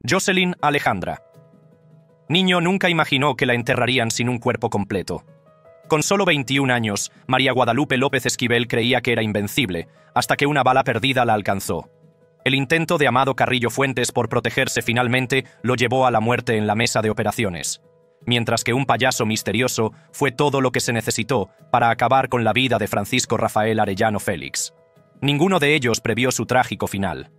Jocelyn Alejandra. Niño nunca imaginó que la enterrarían sin un cuerpo completo. Con solo 21 años, María Guadalupe López Esquivel creía que era invencible, hasta que una bala perdida la alcanzó. El intento de Amado Carrillo Fuentes por protegerse finalmente lo llevó a la muerte en la mesa de operaciones, mientras que un payaso misterioso fue todo lo que se necesitó para acabar con la vida de Francisco Rafael Arellano Félix. Ninguno de ellos previó su trágico final.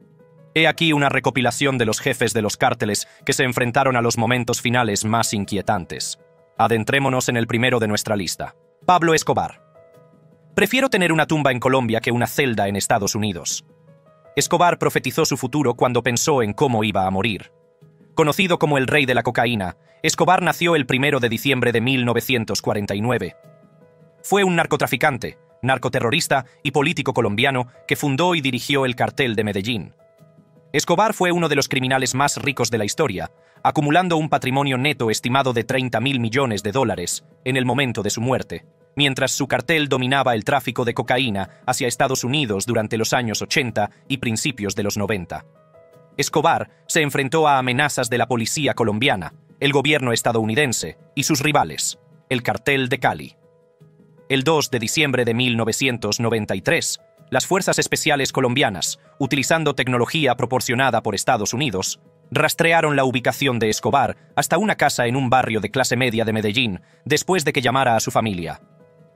He aquí una recopilación de los jefes de los cárteles que se enfrentaron a los momentos finales más inquietantes. Adentrémonos en el primero de nuestra lista. Pablo Escobar. Prefiero tener una tumba en Colombia que una celda en Estados Unidos. Escobar profetizó su futuro cuando pensó en cómo iba a morir. Conocido como el rey de la cocaína, Escobar nació el 1 de diciembre de 1949. Fue un narcotraficante, narcoterrorista y político colombiano que fundó y dirigió el cartel de Medellín. Escobar fue uno de los criminales más ricos de la historia, acumulando un patrimonio neto estimado de $30.000 millones en el momento de su muerte, mientras su cartel dominaba el tráfico de cocaína hacia Estados Unidos durante los años 80 y principios de los 90. Escobar se enfrentó a amenazas de la policía colombiana, el gobierno estadounidense y sus rivales, el cartel de Cali. El 2 de diciembre de 1993, las Fuerzas Especiales colombianas, utilizando tecnología proporcionada por Estados Unidos, rastrearon la ubicación de Escobar hasta una casa en un barrio de clase media de Medellín después de que llamara a su familia.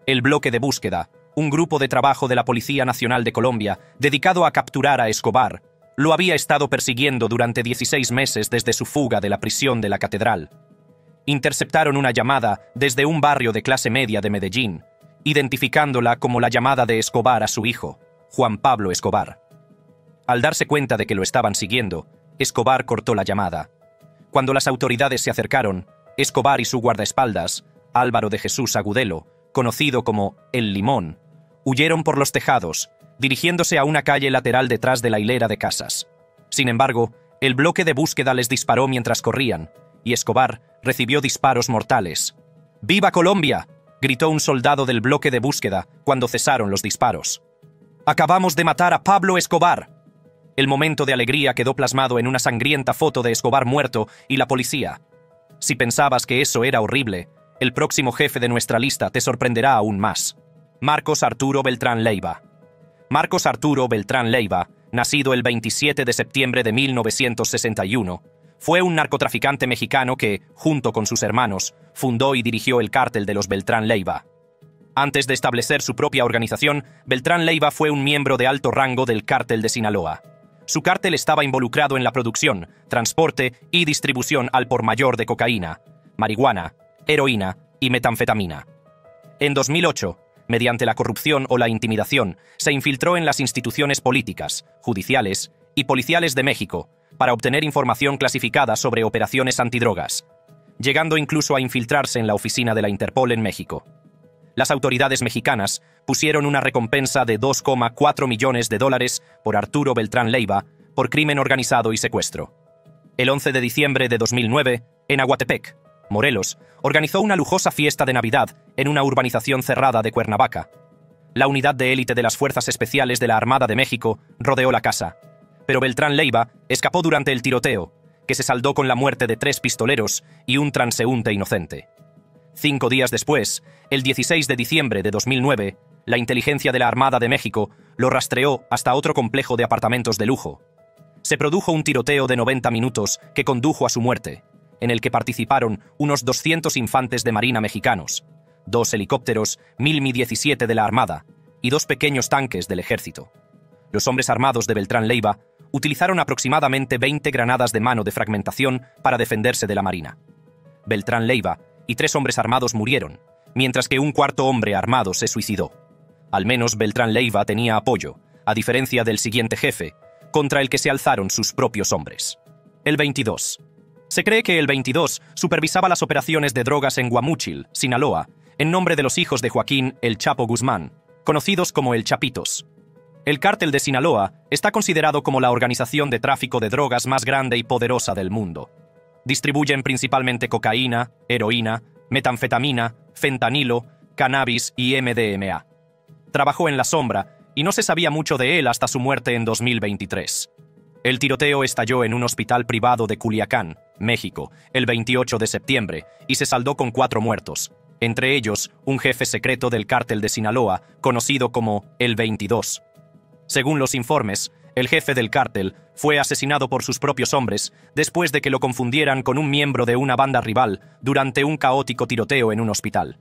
El bloque de búsqueda, un grupo de trabajo de la Policía Nacional de Colombia dedicado a capturar a Escobar, lo había estado persiguiendo durante 16 meses desde su fuga de la prisión de la Catedral. Interceptaron una llamada desde un barrio de clase media de Medellín, identificándola como la llamada de Escobar a su hijo, Juan Pablo Escobar. Al darse cuenta de que lo estaban siguiendo, Escobar cortó la llamada. Cuando las autoridades se acercaron, Escobar y su guardaespaldas, Álvaro de Jesús Agudelo, conocido como El Limón, huyeron por los tejados, dirigiéndose a una calle lateral detrás de la hilera de casas. Sin embargo, el bloque de búsqueda les disparó mientras corrían, y Escobar recibió disparos mortales. ¡Viva Colombia!, gritó un soldado del bloque de búsqueda cuando cesaron los disparos. ¡Acabamos de matar a Pablo Escobar! El momento de alegría quedó plasmado en una sangrienta foto de Escobar muerto y la policía. Si pensabas que eso era horrible, el próximo jefe de nuestra lista te sorprenderá aún más. Marcos Arturo Beltrán Leiva. Marcos Arturo Beltrán Leiva, nacido el 27 de septiembre de 1961, fue un narcotraficante mexicano que, junto con sus hermanos, fundó y dirigió el cártel de los Beltrán Leiva. Antes de establecer su propia organización, Beltrán Leiva fue un miembro de alto rango del cártel de Sinaloa. Su cártel estaba involucrado en la producción, transporte y distribución al por mayor de cocaína, marihuana, heroína y metanfetamina. En 2008, mediante la corrupción o la intimidación, se infiltró en las instituciones políticas, judiciales y policiales de México para obtener información clasificada sobre operaciones antidrogas, llegando incluso a infiltrarse en la oficina de la Interpol en México. Las autoridades mexicanas pusieron una recompensa de $2,4 millones por Arturo Beltrán Leiva por crimen organizado y secuestro. El 11 de diciembre de 2009, en Aguatepec, Morelos, organizó una lujosa fiesta de Navidad en una urbanización cerrada de Cuernavaca. La unidad de élite de las Fuerzas Especiales de la Armada de México rodeó la casa, pero Beltrán Leiva escapó durante el tiroteo, que se saldó con la muerte de 3 pistoleros y un transeúnte inocente. 5 días después, el 16 de diciembre de 2009, la inteligencia de la Armada de México lo rastreó hasta otro complejo de apartamentos de lujo. Se produjo un tiroteo de 90 minutos que condujo a su muerte, en el que participaron unos 200 infantes de marina mexicanos, 2 helicópteros Mi-17 de la Armada y 2 pequeños tanques del ejército. Los hombres armados de Beltrán Leiva utilizaron aproximadamente 20 granadas de mano de fragmentación para defenderse de la marina. Beltrán Leiva y 3 hombres armados murieron, mientras que un cuarto hombre armado se suicidó. Al menos Beltrán Leiva tenía apoyo, a diferencia del siguiente jefe, contra el que se alzaron sus propios hombres. El 22. Se cree que el 22 supervisaba las operaciones de drogas en Guamúchil, Sinaloa, en nombre de los hijos de Joaquín El Chapo Guzmán, conocidos como El Chapitos. El cártel de Sinaloa está considerado como la organización de tráfico de drogas más grande y poderosa del mundo. Distribuyen principalmente cocaína, heroína, metanfetamina, fentanilo, cannabis y MDMA. Trabajó en la sombra y no se sabía mucho de él hasta su muerte en 2023. El tiroteo estalló en un hospital privado de Culiacán, México, el 28 de septiembre, y se saldó con 4 muertos, entre ellos un jefe secreto del cártel de Sinaloa, conocido como el 22. Según los informes, el jefe del cártel fue asesinado por sus propios hombres después de que lo confundieran con un miembro de una banda rival durante un caótico tiroteo en un hospital.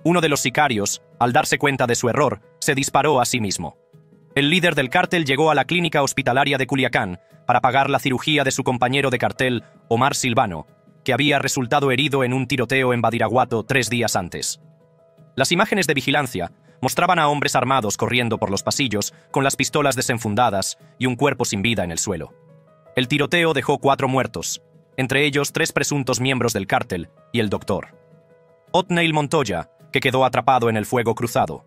Uno de los sicarios, al darse cuenta de su error, se disparó a sí mismo. El líder del cártel llegó a la clínica hospitalaria de Culiacán para pagar la cirugía de su compañero de cartel, Omar Silvano, que había resultado herido en un tiroteo en Badiraguato 3 días antes. Las imágenes de vigilancia mostraban a hombres armados corriendo por los pasillos con las pistolas desenfundadas y un cuerpo sin vida en el suelo. El tiroteo dejó 4 muertos, entre ellos 3 presuntos miembros del cártel y el doctor Otneil Montoya, que quedó atrapado en el fuego cruzado.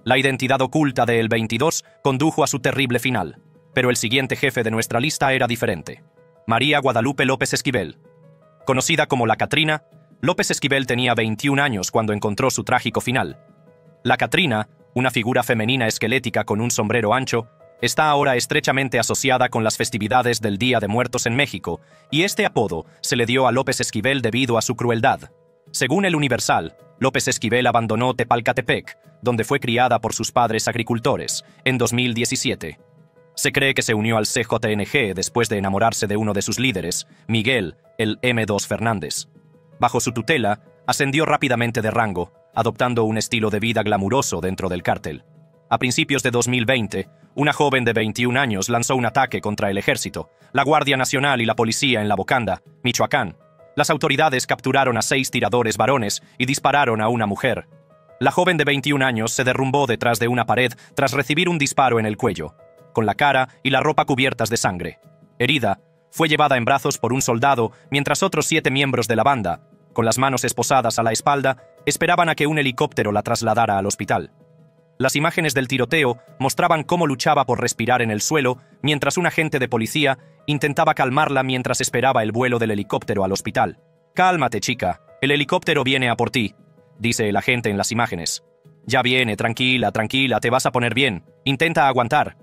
La identidad oculta de El 22 condujo a su terrible final, pero el siguiente jefe de nuestra lista era diferente. María Guadalupe López Esquivel. Conocida como la Catrina, López Esquivel tenía 21 años cuando encontró su trágico final. La Catrina, una figura femenina esquelética con un sombrero ancho, está ahora estrechamente asociada con las festividades del Día de Muertos en México, y este apodo se le dio a López Esquivel debido a su crueldad. Según el Universal, López Esquivel abandonó Tepalcatepec, donde fue criada por sus padres agricultores, en 2017. Se cree que se unió al CJNG después de enamorarse de uno de sus líderes, Miguel, el M2 Fernández. Bajo su tutela, ascendió rápidamente de rango, adoptando un estilo de vida glamuroso dentro del cártel. A principios de 2020, una joven de 21 años lanzó un ataque contra el ejército, la Guardia Nacional y la policía en La Bocanda, Michoacán. Las autoridades capturaron a 6 tiradores varones y dispararon a una mujer. La joven de 21 años se derrumbó detrás de una pared tras recibir un disparo en el cuello, con la cara y la ropa cubiertas de sangre. Herida, fue llevada en brazos por un soldado mientras otros 7 miembros de la banda, con las manos esposadas a la espalda, esperaban a que un helicóptero la trasladara al hospital. Las imágenes del tiroteo mostraban cómo luchaba por respirar en el suelo mientras un agente de policía intentaba calmarla mientras esperaba el vuelo del helicóptero al hospital. «Cálmate, chica, el helicóptero viene a por ti», dice el agente en las imágenes. «Ya viene, tranquila, tranquila, te vas a poner bien. Intenta aguantar».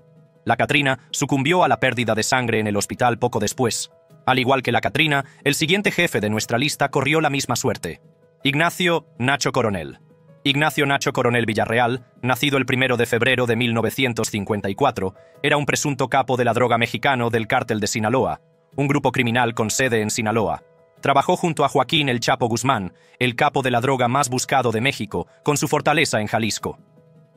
La Catrina sucumbió a la pérdida de sangre en el hospital poco después. Al igual que la Catrina, el siguiente jefe de nuestra lista corrió la misma suerte. Ignacio Nacho Coronel. Ignacio Nacho Coronel Villarreal, nacido el 1 de febrero de 1954, era un presunto capo de la droga mexicano del cártel de Sinaloa, un grupo criminal con sede en Sinaloa. Trabajó junto a Joaquín El Chapo Guzmán, el capo de la droga más buscado de México, con su fortaleza en Jalisco.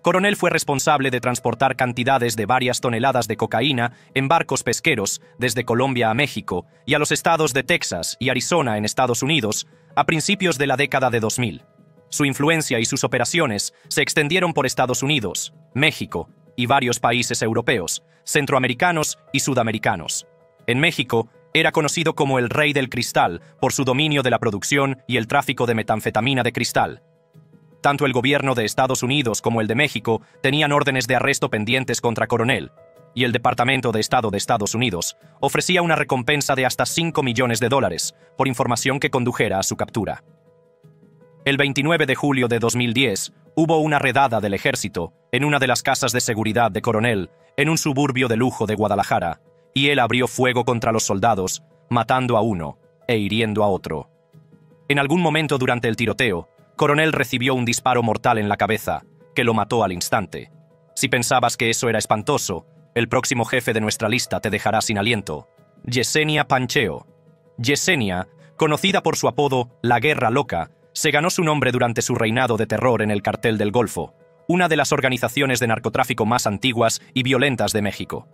Coronel fue responsable de transportar cantidades de varias toneladas de cocaína en barcos pesqueros desde Colombia a México y a los estados de Texas y Arizona en Estados Unidos a principios de la década de 2000. Su influencia y sus operaciones se extendieron por Estados Unidos, México y varios países europeos, centroamericanos y sudamericanos. En México, era conocido como el Rey del Cristal por su dominio de la producción y el tráfico de metanfetamina de cristal. Tanto el gobierno de Estados Unidos como el de México tenían órdenes de arresto pendientes contra Coronel, y el Departamento de Estado de Estados Unidos ofrecía una recompensa de hasta $5 millones por información que condujera a su captura. El 29 de julio de 2010, hubo una redada del ejército en una de las casas de seguridad de Coronel en un suburbio de lujo de Guadalajara, y él abrió fuego contra los soldados, matando a uno e hiriendo a otro. En algún momento durante el tiroteo, Coronel recibió un disparo mortal en la cabeza, que lo mató al instante. Si pensabas que eso era espantoso, el próximo jefe de nuestra lista te dejará sin aliento. Yesenia Pancheo. Yesenia, conocida por su apodo La Guerra Loca, se ganó su nombre durante su reinado de terror en el Cartel del Golfo, una de las organizaciones de narcotráfico más antiguas y violentas de México.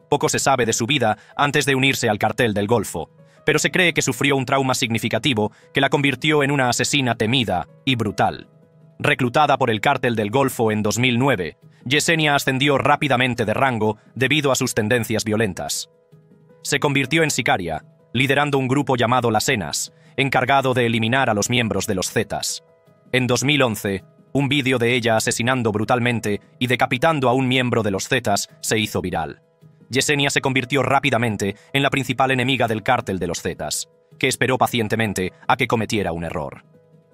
Poco se sabe de su vida antes de unirse al Cartel del Golfo, pero se cree que sufrió un trauma significativo que la convirtió en una asesina temida y brutal. Reclutada por el Cártel del Golfo en 2009, Yesenia ascendió rápidamente de rango debido a sus tendencias violentas. Se convirtió en sicaria, liderando un grupo llamado Las Cenas, encargado de eliminar a los miembros de los Zetas. En 2011, un vídeo de ella asesinando brutalmente y decapitando a un miembro de los Zetas se hizo viral. Yesenia se convirtió rápidamente en la principal enemiga del cártel de los Zetas, que esperó pacientemente a que cometiera un error.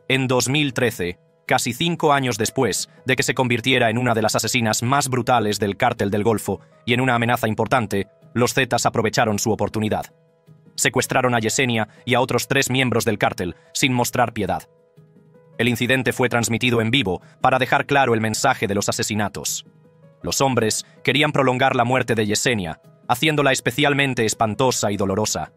En 2013, casi 5 años después de que se convirtiera en una de las asesinas más brutales del Cártel del Golfo y en una amenaza importante, Los Zetas aprovecharon su oportunidad. Secuestraron a Yesenia y a otros 3 miembros del cártel, sin mostrar piedad. El incidente fue transmitido en vivo para dejar claro el mensaje de los asesinatos. Los hombres querían prolongar la muerte de Yesenia, haciéndola especialmente espantosa y dolorosa.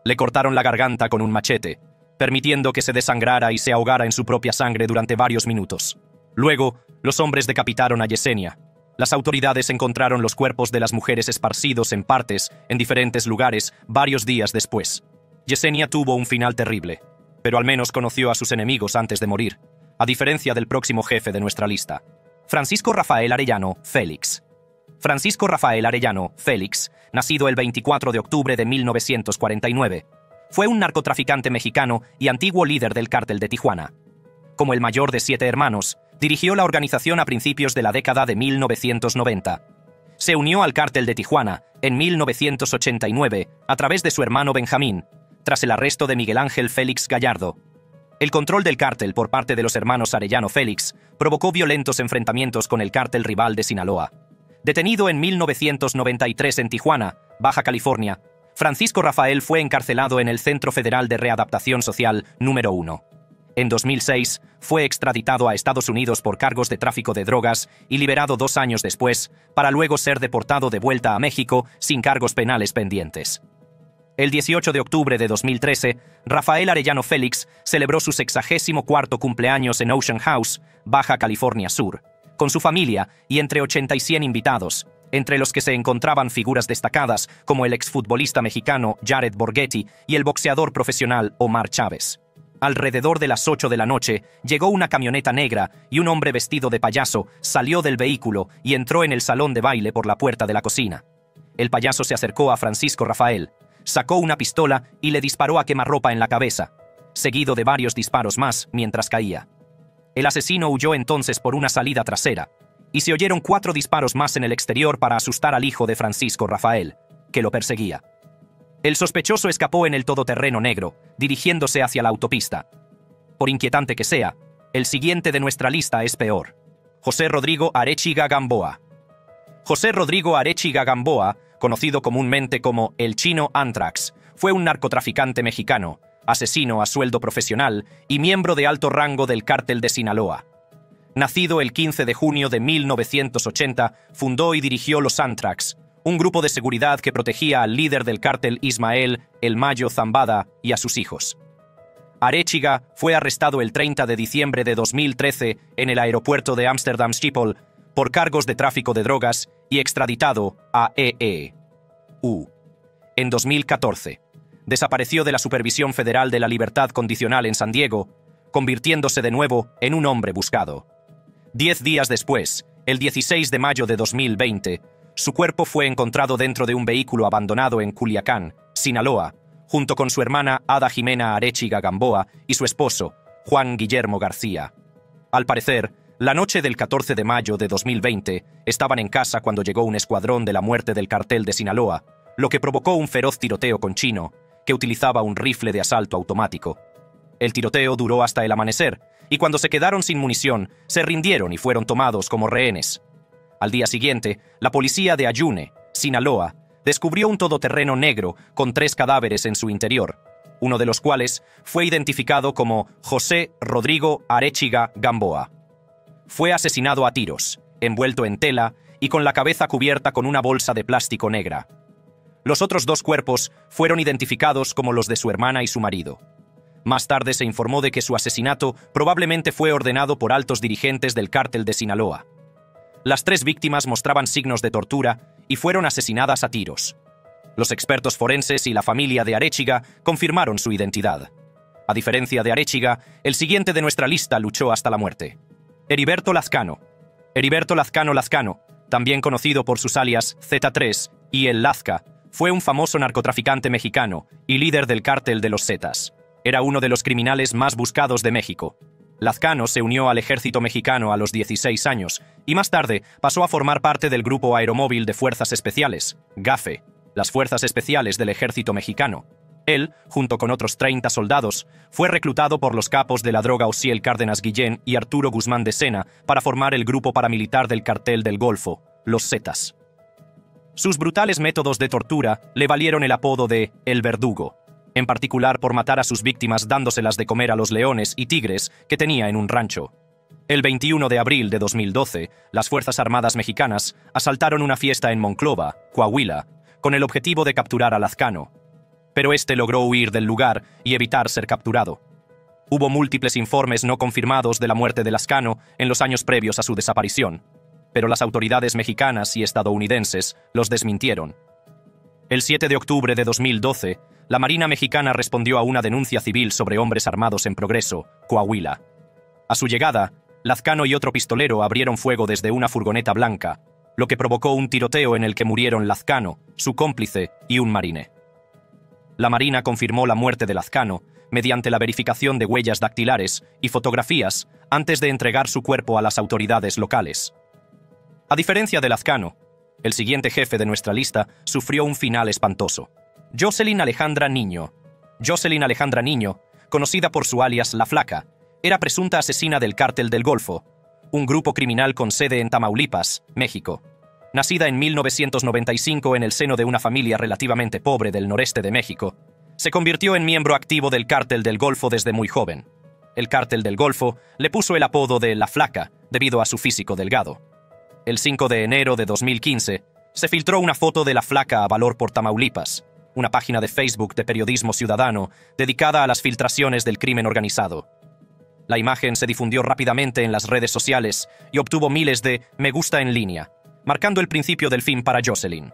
Le cortaron la garganta con un machete, permitiendo que se desangrara y se ahogara en su propia sangre durante varios minutos. Luego, los hombres decapitaron a Yesenia. Las autoridades encontraron los cuerpos de las mujeres esparcidos en partes en diferentes lugares varios días después. Yesenia tuvo un final terrible, pero al menos conoció a sus enemigos antes de morir, a diferencia del próximo jefe de nuestra lista, Francisco Rafael Arellano Félix. Francisco Rafael Arellano Félix, nacido el 24 de octubre de 1949, fue un narcotraficante mexicano y antiguo líder del cártel de Tijuana. Como el mayor de 7 hermanos, dirigió la organización a principios de la década de 1990. Se unió al cártel de Tijuana en 1989 a través de su hermano Benjamín, tras el arresto de Miguel Ángel Félix Gallardo. El control del cártel por parte de los hermanos Arellano Félix provocó violentos enfrentamientos con el cártel rival de Sinaloa. Detenido en 1993 en Tijuana, Baja California, Francisco Rafael fue encarcelado en el Centro Federal de Readaptación Social número 1. En 2006, fue extraditado a Estados Unidos por cargos de tráfico de drogas y liberado 2 años después, para luego ser deportado de vuelta a México sin cargos penales pendientes. El 18 de octubre de 2013, Rafael Arellano Félix celebró su 64º cumpleaños en Ocean House, Baja California Sur, con su familia y entre 80 y 100 invitados, entre los que se encontraban figuras destacadas como el exfutbolista mexicano Jared Borghetti y el boxeador profesional Omar Chávez. Alrededor de las 8 de la noche, llegó una camioneta negra y un hombre vestido de payaso salió del vehículo y entró en el salón de baile por la puerta de la cocina. El payaso se acercó a Francisco Rafael, sacó una pistola y le disparó a quemarropa en la cabeza, seguido de varios disparos más mientras caía. El asesino huyó entonces por una salida trasera, y se oyeron 4 disparos más en el exterior para asustar al hijo de Francisco Rafael, que lo perseguía. El sospechoso escapó en el todoterreno negro, dirigiéndose hacia la autopista. Por inquietante que sea, el siguiente de nuestra lista es peor. José Rodrigo Arechiga Gamboa. José Rodrigo Arechiga Gamboa, conocido comúnmente como el Chino Anthrax, fue un narcotraficante mexicano, asesino a sueldo profesional y miembro de alto rango del cártel de Sinaloa. Nacido el 15 de junio de 1980, fundó y dirigió los Anthrax, un grupo de seguridad que protegía al líder del cártel Ismael El Mayo Zambada y a sus hijos. Arechiga fue arrestado el 30 de diciembre de 2013 en el aeropuerto de Amsterdam Schiphol por cargos de tráfico de drogas y extraditado a EU. En 2014, desapareció de la Supervisión Federal de la Libertad Condicional en San Diego, convirtiéndose de nuevo en un hombre buscado. 10 días después, el 16 de mayo de 2020, su cuerpo fue encontrado dentro de un vehículo abandonado en Culiacán, Sinaloa, junto con su hermana Ada Jimena Arechiga Gamboa y su esposo, Juan Guillermo García. Al parecer, la noche del 14 de mayo de 2020, estaban en casa cuando llegó un escuadrón de la muerte del cartel de Sinaloa, lo que provocó un feroz tiroteo con Chino, que utilizaba un rifle de asalto automático. El tiroteo duró hasta el amanecer, y cuando se quedaron sin munición, se rindieron y fueron tomados como rehenes. Al día siguiente, la policía de Ayune, Sinaloa, descubrió un todoterreno negro con 3 cadáveres en su interior, uno de los cuales fue identificado como José Rodrigo Arechiga Gamboa. Fue asesinado a tiros, envuelto en tela y con la cabeza cubierta con una bolsa de plástico negra. Los otros 2 cuerpos fueron identificados como los de su hermana y su marido. Más tarde se informó de que su asesinato probablemente fue ordenado por altos dirigentes del cártel de Sinaloa. Las 3 víctimas mostraban signos de tortura y fueron asesinadas a tiros. Los expertos forenses y la familia de Arechiga confirmaron su identidad. A diferencia de Arechiga, el siguiente de nuestra lista luchó hasta la muerte. Heriberto Lazcano. Heriberto Lazcano Lazcano, también conocido por sus alias Z3 y El Lazca, fue un famoso narcotraficante mexicano y líder del cártel de los Zetas. Era uno de los criminales más buscados de México. Lazcano se unió al ejército mexicano a los 16 años y más tarde pasó a formar parte del Grupo Aeromóvil de Fuerzas Especiales, GAFE, las Fuerzas Especiales del Ejército Mexicano. Él, junto con otros 30 soldados, fue reclutado por los capos de la droga Osiel Cárdenas Guillén y Arturo Guzmán de Sena para formar el grupo paramilitar del Cartel del Golfo, los Zetas. Sus brutales métodos de tortura le valieron el apodo de El Verdugo, en particular por matar a sus víctimas dándoselas de comer a los leones y tigres que tenía en un rancho. El 21 de abril de 2012, las Fuerzas Armadas mexicanas asaltaron una fiesta en Monclova, Coahuila, con el objetivo de capturar a Lazcano. Pero este logró huir del lugar y evitar ser capturado. Hubo múltiples informes no confirmados de la muerte de Lazcano en los años previos a su desaparición, pero las autoridades mexicanas y estadounidenses los desmintieron. El 7 de octubre de 2012, la Marina Mexicana respondió a una denuncia civil sobre hombres armados en Progreso, Coahuila. A su llegada, Lazcano y otro pistolero abrieron fuego desde una furgoneta blanca, lo que provocó un tiroteo en el que murieron Lazcano, su cómplice y un marine. La Marina confirmó la muerte de Lazcano mediante la verificación de huellas dactilares y fotografías antes de entregar su cuerpo a las autoridades locales. A diferencia de Lazcano, el siguiente jefe de nuestra lista sufrió un final espantoso. Jocelyn Alejandra Niño. Jocelyn Alejandra Niño, conocida por su alias La Flaca, era presunta asesina del Cártel del Golfo, un grupo criminal con sede en Tamaulipas, México. Nacida en 1995 en el seno de una familia relativamente pobre del noreste de México, se convirtió en miembro activo del Cártel del Golfo desde muy joven. El Cártel del Golfo le puso el apodo de La Flaca debido a su físico delgado. El 5 de enero de 2015, se filtró una foto de La Flaca a Valor por Tamaulipas, una página de Facebook de periodismo ciudadano dedicada a las filtraciones del crimen organizado. La imagen se difundió rápidamente en las redes sociales y obtuvo miles de me gusta en línea, marcando el principio del fin para Jocelyn.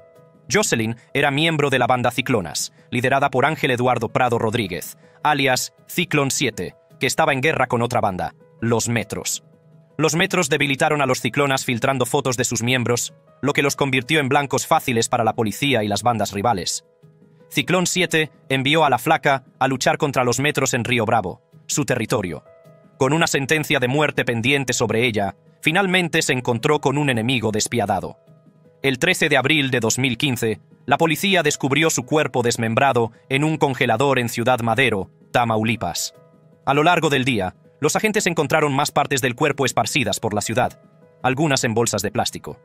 Jocelyn era miembro de la banda Ciclonas, liderada por Ángel Eduardo Prado Rodríguez, alias Ciclón 7, que estaba en guerra con otra banda, Los Metros. Los Metros debilitaron a los Ciclonas filtrando fotos de sus miembros, lo que los convirtió en blancos fáciles para la policía y las bandas rivales. Ciclón 7 envió a La Flaca a luchar contra los Metros en Río Bravo, su territorio. Con una sentencia de muerte pendiente sobre ella, finalmente se encontró con un enemigo despiadado. El 13 de abril de 2015, la policía descubrió su cuerpo desmembrado en un congelador en Ciudad Madero, Tamaulipas. A lo largo del día, los agentes encontraron más partes del cuerpo esparcidas por la ciudad, algunas en bolsas de plástico.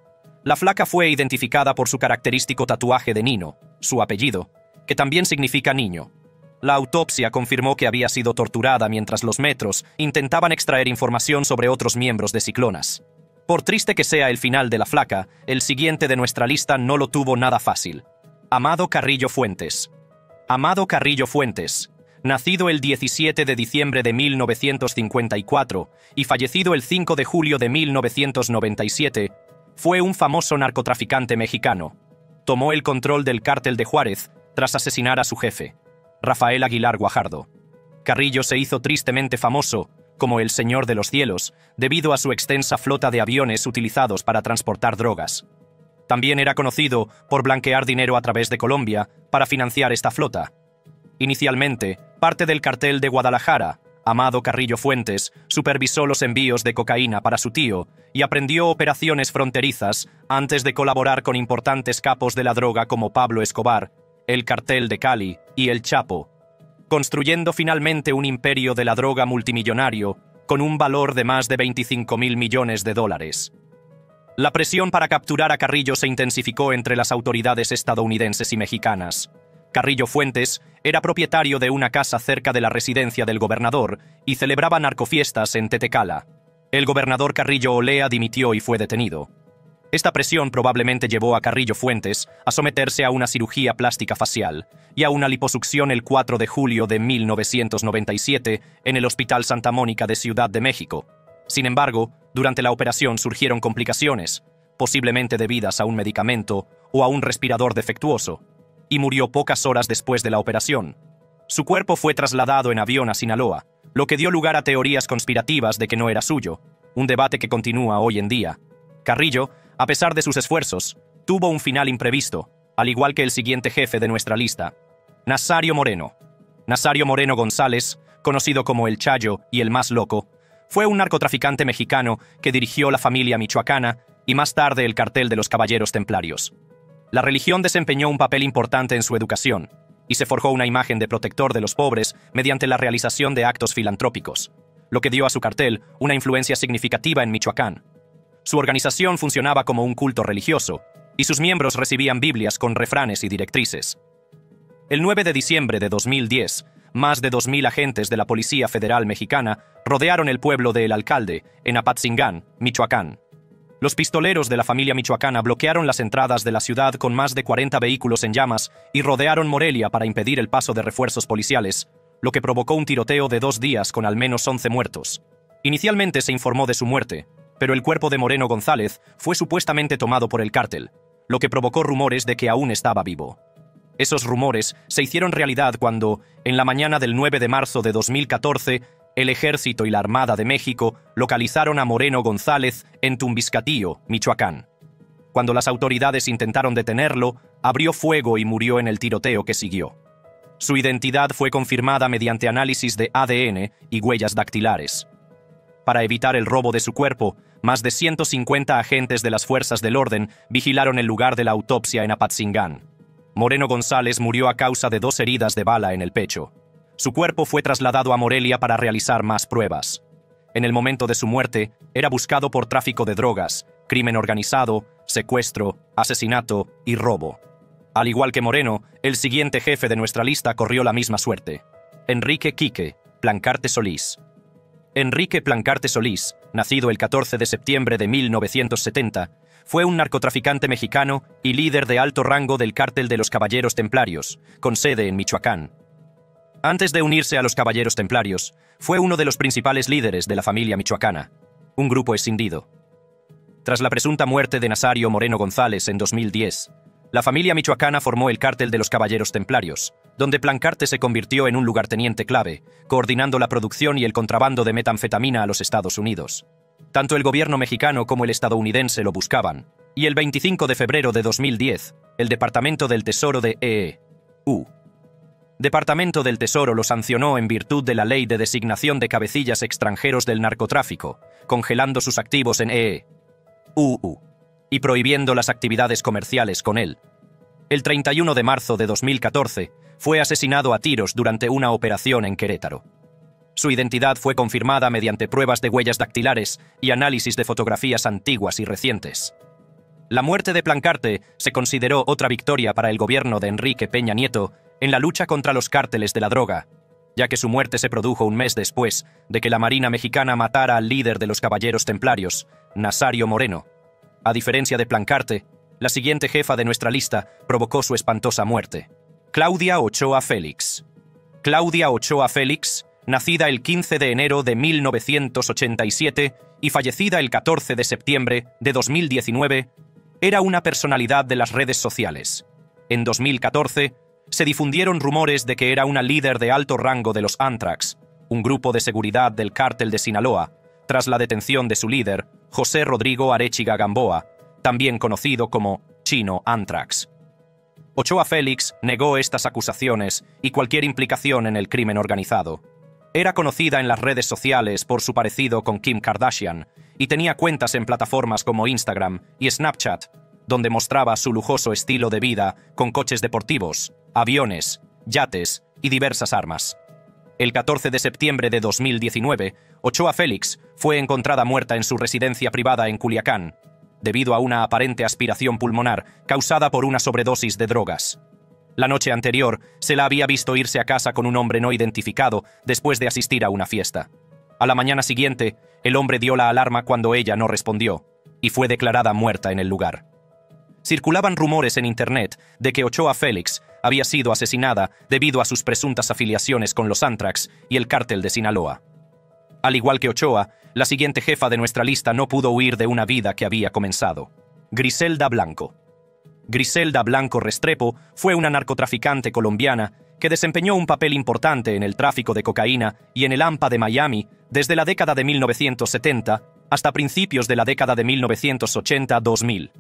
La Flaca fue identificada por su característico tatuaje de Nino, su apellido, que también significa niño. La autopsia confirmó que había sido torturada mientras los Metros intentaban extraer información sobre otros miembros de Ciclonas. Por triste que sea el final de La Flaca, el siguiente de nuestra lista no lo tuvo nada fácil. Amado Carrillo Fuentes. Amado Carrillo Fuentes, nacido el 17 de diciembre de 1954 y fallecido el 5 de julio de 1997, fue un famoso narcotraficante mexicano. Tomó el control del Cártel de Juárez tras asesinar a su jefe, Rafael Aguilar Guajardo. Carrillo se hizo tristemente famoso como el Señor de los Cielos, debido a su extensa flota de aviones utilizados para transportar drogas. También era conocido por blanquear dinero a través de Colombia para financiar esta flota. Inicialmente, parte del cartel de Guadalajara, Amado Carrillo Fuentes, supervisó los envíos de cocaína para su tío y aprendió operaciones fronterizas antes de colaborar con importantes capos de la droga como Pablo Escobar, el Cartel de Cali y el Chapo, construyendo finalmente un imperio de la droga multimillonario con un valor de más de 25.000 millones de dólares. La presión para capturar a Carrillo se intensificó entre las autoridades estadounidenses y mexicanas. Carrillo Fuentes era propietario de una casa cerca de la residencia del gobernador y celebraba narcofiestas en Tetecala. El gobernador Carrillo Olea dimitió y fue detenido. Esta presión probablemente llevó a Carrillo Fuentes a someterse a una cirugía plástica facial y a una liposucción el 4 de julio de 1997 en el Hospital Santa Mónica de Ciudad de México. Sin embargo, durante la operación surgieron complicaciones, posiblemente debidas a un medicamento o a un respirador defectuoso, y murió pocas horas después de la operación. Su cuerpo fue trasladado en avión a Sinaloa, lo que dio lugar a teorías conspirativas de que no era suyo, un debate que continúa hoy en día. Carrillo, a pesar de sus esfuerzos, tuvo un final imprevisto, al igual que el siguiente jefe de nuestra lista, Nazario Moreno. Nazario Moreno González, conocido como El Chayo y el Más Loco, fue un narcotraficante mexicano que dirigió la familia michoacana y más tarde el cartel de los Caballeros Templarios. La religión desempeñó un papel importante en su educación, y se forjó una imagen de protector de los pobres mediante la realización de actos filantrópicos, lo que dio a su cartel una influencia significativa en Michoacán. Su organización funcionaba como un culto religioso, y sus miembros recibían Biblias con refranes y directrices. El 9 de diciembre de 2010, más de 2.000 agentes de la Policía Federal Mexicana rodearon el pueblo de El Alcalde, en Apatzingán, Michoacán. Los pistoleros de la familia michoacana bloquearon las entradas de la ciudad con más de 40 vehículos en llamas y rodearon Morelia para impedir el paso de refuerzos policiales, lo que provocó un tiroteo de 2 días con al menos 11 muertos. Inicialmente se informó de su muerte, pero el cuerpo de Moreno González fue supuestamente tomado por el cártel, lo que provocó rumores de que aún estaba vivo. Esos rumores se hicieron realidad cuando, en la mañana del 9 de marzo de 2014, el Ejército y la Armada de México localizaron a Moreno González en Tumbiscatío, Michoacán. Cuando las autoridades intentaron detenerlo, abrió fuego y murió en el tiroteo que siguió. Su identidad fue confirmada mediante análisis de ADN y huellas dactilares. Para evitar el robo de su cuerpo, más de 150 agentes de las fuerzas del orden vigilaron el lugar de la autopsia en Apatzingán. Moreno González murió a causa de 2 heridas de bala en el pecho. Su cuerpo fue trasladado a Morelia para realizar más pruebas. En el momento de su muerte, era buscado por tráfico de drogas, crimen organizado, secuestro, asesinato y robo. Al igual que Moreno, el siguiente jefe de nuestra lista corrió la misma suerte: Enrique Quique Plancarte Solís. Enrique Plancarte Solís, nacido el 14 de septiembre de 1970, fue un narcotraficante mexicano y líder de alto rango del cártel de los Caballeros Templarios, con sede en Michoacán. Antes de unirse a los Caballeros Templarios, fue uno de los principales líderes de la familia michoacana, un grupo escindido. Tras la presunta muerte de Nazario Moreno González en 2010, la familia michoacana formó el cártel de los Caballeros Templarios, donde Plancarte se convirtió en un lugarteniente clave, coordinando la producción y el contrabando de metanfetamina a los Estados Unidos. Tanto el gobierno mexicano como el estadounidense lo buscaban, y el 25 de febrero de 2010, el Departamento del Tesoro de E.U. Departamento del Tesoro lo sancionó en virtud de la Ley de Designación de Cabecillas Extranjeros del Narcotráfico, congelando sus activos en E.U. y prohibiendo las actividades comerciales con él. El 31 de marzo de 2014 fue asesinado a tiros durante una operación en Querétaro. Su identidad fue confirmada mediante pruebas de huellas dactilares y análisis de fotografías antiguas y recientes. La muerte de Plancarte se consideró otra victoria para el gobierno de Enrique Peña Nieto en la lucha contra los cárteles de la droga, ya que su muerte se produjo un mes después de que la Marina mexicana matara al líder de los Caballeros Templarios, Nazario Moreno. A diferencia de Plancarte, la siguiente jefa de nuestra lista provocó su espantosa muerte: Claudia Ochoa Félix. Claudia Ochoa Félix, nacida el 15 de enero de 1987 y fallecida el 14 de septiembre de 2019, era una personalidad de las redes sociales. En 2014, se difundieron rumores de que era una líder de alto rango de los Antrax, un grupo de seguridad del cártel de Sinaloa, tras la detención de su líder, José Rodrigo Arechiga Gamboa, también conocido como Chino Antrax. Ochoa Félix negó estas acusaciones y cualquier implicación en el crimen organizado. Era conocida en las redes sociales por su parecido con Kim Kardashian y tenía cuentas en plataformas como Instagram y Snapchat, donde mostraba su lujoso estilo de vida con coches deportivos, aviones, yates y diversas armas. El 14 de septiembre de 2019, Ochoa Félix fue encontrada muerta en su residencia privada en Culiacán, debido a una aparente aspiración pulmonar causada por una sobredosis de drogas. La noche anterior, se la había visto irse a casa con un hombre no identificado después de asistir a una fiesta. A la mañana siguiente, el hombre dio la alarma cuando ella no respondió, y fue declarada muerta en el lugar. Circulaban rumores en Internet de que Ochoa Félix había sido asesinada debido a sus presuntas afiliaciones con los Antrax y el cártel de Sinaloa. Al igual que Ochoa, la siguiente jefa de nuestra lista no pudo huir de una vida que había comenzado: Griselda Blanco. Griselda Blanco Restrepo fue una narcotraficante colombiana que desempeñó un papel importante en el tráfico de cocaína y en el AMPA de Miami desde la década de 1970 hasta principios de la década de 1980-2000.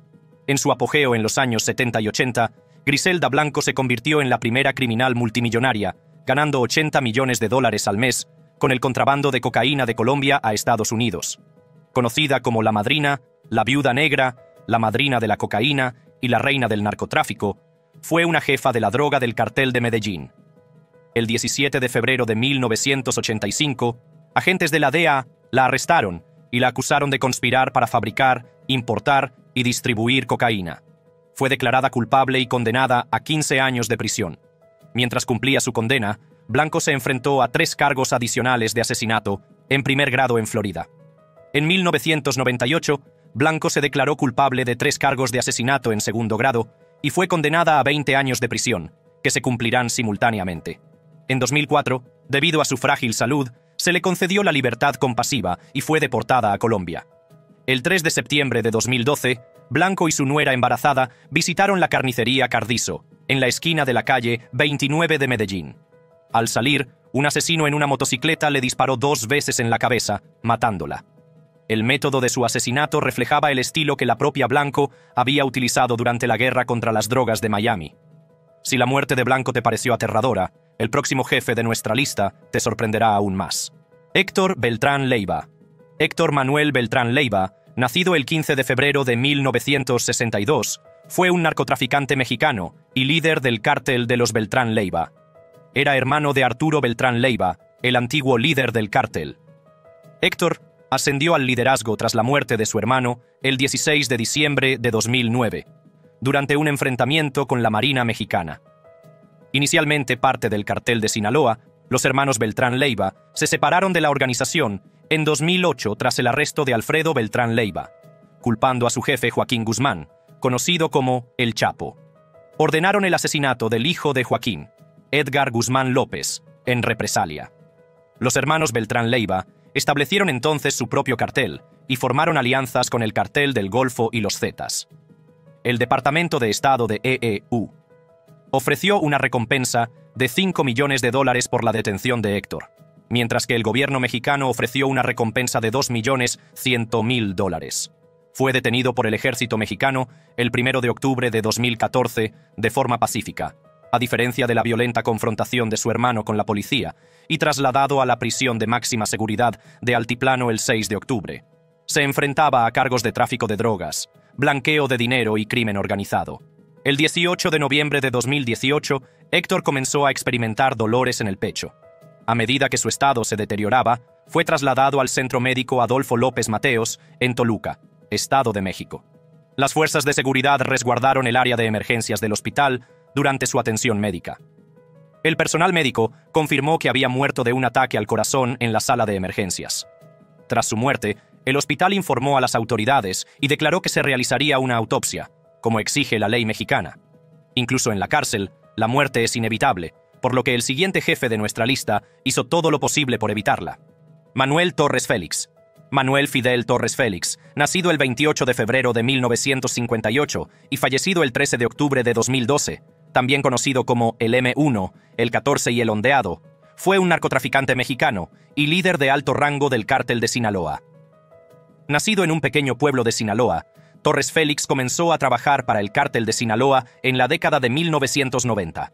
En su apogeo en los años 70 y 80, Griselda Blanco se convirtió en la primera criminal multimillonaria, ganando $80 millones al mes con el contrabando de cocaína de Colombia a Estados Unidos. Conocida como la Madrina, la Viuda Negra, la Madrina de la Cocaína y la Reina del Narcotráfico, fue una jefa de la droga del cartel de Medellín. El 17 de febrero de 1985, agentes de la DEA la arrestaron y la acusaron de conspirar para fabricar, importar y distribuir cocaína. Fue declarada culpable y condenada a 15 años de prisión. Mientras cumplía su condena, Blanco se enfrentó a 3 cargos adicionales de asesinato en primer grado en Florida. En 1998, Blanco se declaró culpable de 3 cargos de asesinato en segundo grado y fue condenada a 20 años de prisión, que se cumplirán simultáneamente. En 2004, debido a su frágil salud, se le concedió la libertad compasiva y fue deportada a Colombia. El 3 de septiembre de 2012, Blanco y su nuera embarazada visitaron la carnicería Cardizo, en la esquina de la calle 29 de Medellín. Al salir, un asesino en una motocicleta le disparó 2 veces en la cabeza, matándola. El método de su asesinato reflejaba el estilo que la propia Blanco había utilizado durante la guerra contra las drogas de Miami. Si la muerte de Blanco te pareció aterradora, el próximo jefe de nuestra lista te sorprenderá aún más. Héctor Beltrán Leiva. Héctor Manuel Beltrán Leiva, nacido el 15 de febrero de 1962, fue un narcotraficante mexicano y líder del cártel de los Beltrán Leiva. Era hermano de Arturo Beltrán Leiva, el antiguo líder del cártel. Héctor ascendió al liderazgo tras la muerte de su hermano el 16 de diciembre de 2009, durante un enfrentamiento con la Marina mexicana. Inicialmente parte del cartel de Sinaloa, los hermanos Beltrán Leiva se separaron de la organización en 2008 tras el arresto de Alfredo Beltrán Leiva, culpando a su jefe Joaquín Guzmán, conocido como El Chapo. Ordenaron el asesinato del hijo de Joaquín, Edgar Guzmán López, en represalia. Los hermanos Beltrán Leiva establecieron entonces su propio cartel y formaron alianzas con el cartel del Golfo y los Zetas. El Departamento de Estado de EEU ofreció una recompensa de $5 millones por la detención de Héctor, mientras que el gobierno mexicano ofreció una recompensa de $2.100.000. Fue detenido por el ejército mexicano el 1 de octubre de 2014 de forma pacífica, a diferencia de la violenta confrontación de su hermano con la policía, y trasladado a la prisión de máxima seguridad de Altiplano el 6 de octubre. Se enfrentaba a cargos de tráfico de drogas, blanqueo de dinero y crimen organizado. El 18 de noviembre de 2018, Héctor comenzó a experimentar dolores en el pecho. A medida que su estado se deterioraba, fue trasladado al Centro Médico Adolfo López Mateos, en Toluca, Estado de México. Las fuerzas de seguridad resguardaron el área de emergencias del hospital durante su atención médica. El personal médico confirmó que había muerto de un ataque al corazón en la sala de emergencias. Tras su muerte, el hospital informó a las autoridades y declaró que se realizaría una autopsia, como exige la ley mexicana. Incluso en la cárcel, la muerte es inevitable, por lo que el siguiente jefe de nuestra lista hizo todo lo posible por evitarla. Manuel Torres Félix. Manuel Fidel Torres Félix, nacido el 28 de febrero de 1958 y fallecido el 13 de octubre de 2012, también conocido como el M1, el 14 y el Ondeado, fue un narcotraficante mexicano y líder de alto rango del cártel de Sinaloa. Nacido en un pequeño pueblo de Sinaloa, Torres Félix comenzó a trabajar para el cártel de Sinaloa en la década de 1990.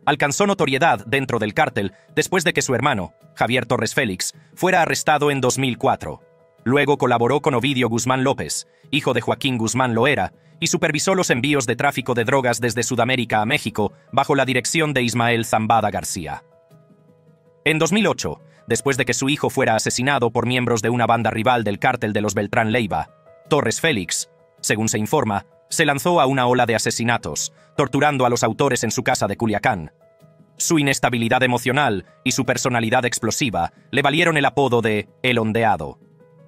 Alcanzó notoriedad dentro del cártel después de que su hermano, Javier Torres Félix, fuera arrestado en 2004. Luego colaboró con Ovidio Guzmán López, hijo de Joaquín Guzmán Loera, y supervisó los envíos de tráfico de drogas desde Sudamérica a México bajo la dirección de Ismael Zambada García. En 2008, después de que su hijo fuera asesinado por miembros de una banda rival del cártel de los Beltrán Leiva, Torres Félix, según se informa, se lanzó a una ola de asesinatos, torturando a los autores en su casa de Culiacán. Su inestabilidad emocional y su personalidad explosiva le valieron el apodo de El Ondeado.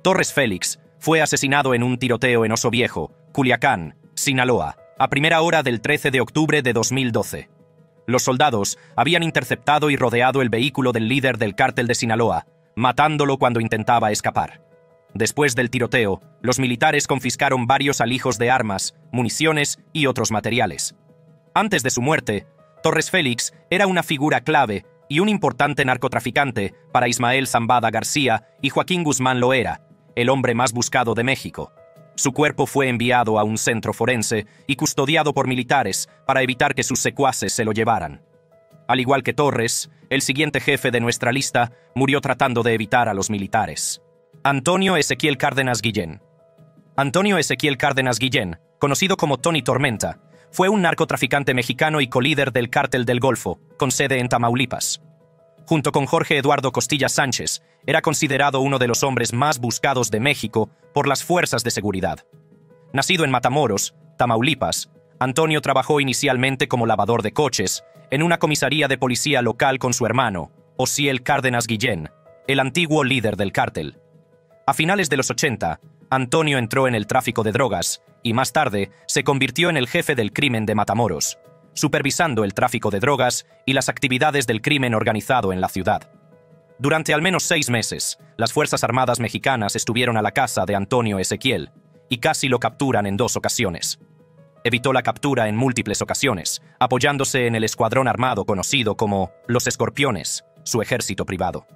Torres Félix fue asesinado en un tiroteo en Oso Viejo, Culiacán, Sinaloa, a primera hora del 13 de octubre de 2012. Los soldados habían interceptado y rodeado el vehículo del líder del cártel de Sinaloa, matándolo cuando intentaba escapar. Después del tiroteo, los militares confiscaron varios alijos de armas, municiones y otros materiales. Antes de su muerte, Torres Félix era una figura clave y un importante narcotraficante para Ismael Zambada García y Joaquín Guzmán Loera, el hombre más buscado de México. Su cuerpo fue enviado a un centro forense y custodiado por militares para evitar que sus secuaces se lo llevaran. Al igual que Torres, el siguiente jefe de nuestra lista murió tratando de evitar a los militares. Antonio Ezequiel Cárdenas Guillén. Antonio Ezequiel Cárdenas Guillén, conocido como Tony Tormenta, fue un narcotraficante mexicano y colíder del Cártel del Golfo, con sede en Tamaulipas. Junto con Jorge Eduardo Costilla Sánchez, era considerado uno de los hombres más buscados de México por las fuerzas de seguridad. Nacido en Matamoros, Tamaulipas, Antonio trabajó inicialmente como lavador de coches en una comisaría de policía local con su hermano, Osiel Cárdenas Guillén, el antiguo líder del cártel. A finales de los 80, Antonio entró en el tráfico de drogas y más tarde se convirtió en el jefe del crimen de Matamoros, supervisando el tráfico de drogas y las actividades del crimen organizado en la ciudad. Durante al menos 6 meses, las Fuerzas Armadas mexicanas estuvieron a la casa de Antonio Ezequiel y casi lo capturan en 2 ocasiones. Evitó la captura en múltiples ocasiones, apoyándose en el escuadrón armado conocido como Los Escorpiones, su ejército privado.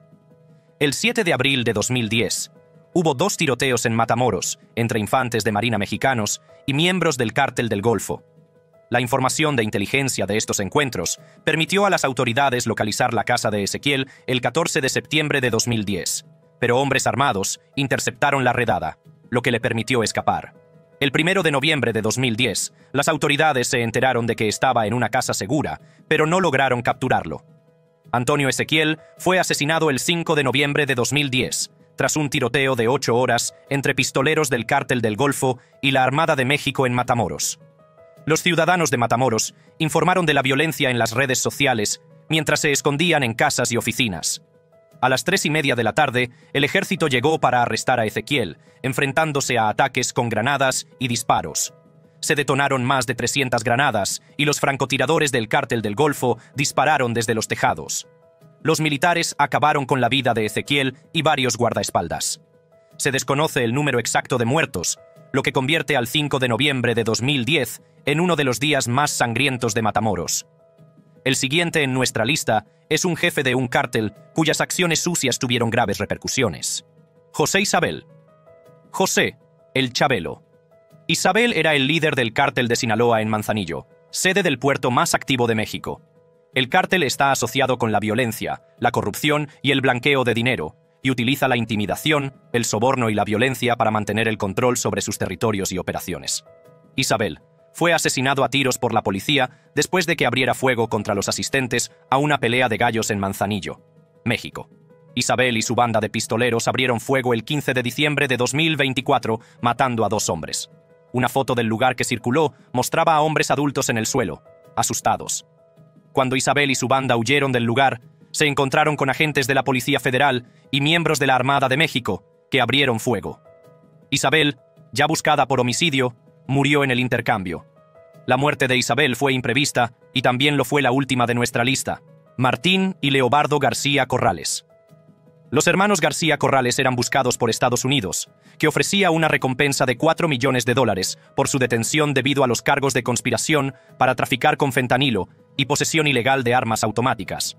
El 7 de abril de 2010, hubo 2 tiroteos en Matamoros entre infantes de Marina mexicanos y miembros del Cártel del Golfo. La información de inteligencia de estos encuentros permitió a las autoridades localizar la casa de Ezequiel el 14 de septiembre de 2010, pero hombres armados interceptaron la redada, lo que le permitió escapar. El 1 de noviembre de 2010, las autoridades se enteraron de que estaba en una casa segura, pero no lograron capturarlo. Antonio Ezequiel fue asesinado el 5 de noviembre de 2010, tras un tiroteo de 8 horas entre pistoleros del Cártel del Golfo y la Armada de México en Matamoros. Los ciudadanos de Matamoros informaron de la violencia en las redes sociales mientras se escondían en casas y oficinas. A las 3:30 de la tarde, el ejército llegó para arrestar a Ezequiel, enfrentándose a ataques con granadas y disparos. Se detonaron más de 300 granadas y los francotiradores del Cártel del Golfo dispararon desde los tejados. Los militares acabaron con la vida de Ezequiel y varios guardaespaldas. Se desconoce el número exacto de muertos, lo que convierte al 5 de noviembre de 2010 en uno de los días más sangrientos de Matamoros. El siguiente en nuestra lista es un jefe de un cártel cuyas acciones sucias tuvieron graves repercusiones. José Isabel. José, el Chabelo. Isabel era el líder del cártel de Sinaloa en Manzanillo, sede del puerto más activo de México. El cártel está asociado con la violencia, la corrupción y el blanqueo de dinero, y utiliza la intimidación, el soborno y la violencia para mantener el control sobre sus territorios y operaciones. Isabel fue asesinado a tiros por la policía después de que abriera fuego contra los asistentes a una pelea de gallos en Manzanillo, México. Isabel y su banda de pistoleros abrieron fuego el 15 de diciembre de 2024, matando a 2 hombres. Una foto del lugar que circuló mostraba a hombres adultos en el suelo, asustados. Cuando Isabel y su banda huyeron del lugar, se encontraron con agentes de la Policía Federal y miembros de la Armada de México, que abrieron fuego. Isabel, ya buscada por homicidio, murió en el intercambio. La muerte de Isabel fue imprevista y también lo fue la última de nuestra lista, Martín y Leobardo García Corrales. Los hermanos García Corrales eran buscados por Estados Unidos, que ofrecía una recompensa de $4 millones por su detención debido a los cargos de conspiración para traficar con fentanilo y posesión ilegal de armas automáticas.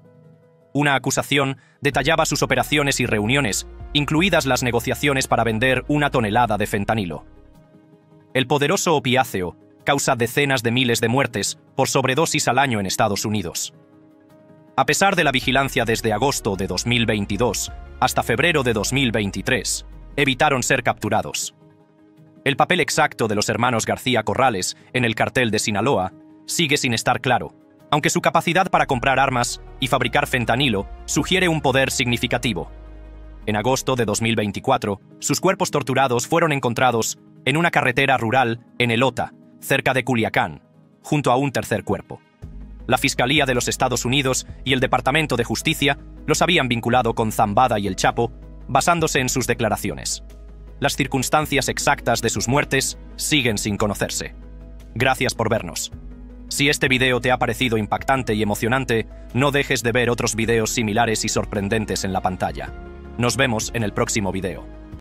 Una acusación detallaba sus operaciones y reuniones, incluidas las negociaciones para vender 1 tonelada de fentanilo. El poderoso opiáceo causa decenas de miles de muertes por sobredosis al año en Estados Unidos. A pesar de la vigilancia desde agosto de 2022 hasta febrero de 2023, evitaron ser capturados. El papel exacto de los hermanos García Corrales en el cartel de Sinaloa sigue sin estar claro, aunque su capacidad para comprar armas y fabricar fentanilo sugiere un poder significativo. En agosto de 2024, sus cuerpos torturados fueron encontrados en una carretera rural en Elota, cerca de Culiacán, junto a un tercer cuerpo. La Fiscalía de los Estados Unidos y el Departamento de Justicia los habían vinculado con Zambada y El Chapo, basándose en sus declaraciones. Las circunstancias exactas de sus muertes siguen sin conocerse. Gracias por vernos. Si este video te ha parecido impactante y emocionante, no dejes de ver otros videos similares y sorprendentes en la pantalla. Nos vemos en el próximo video.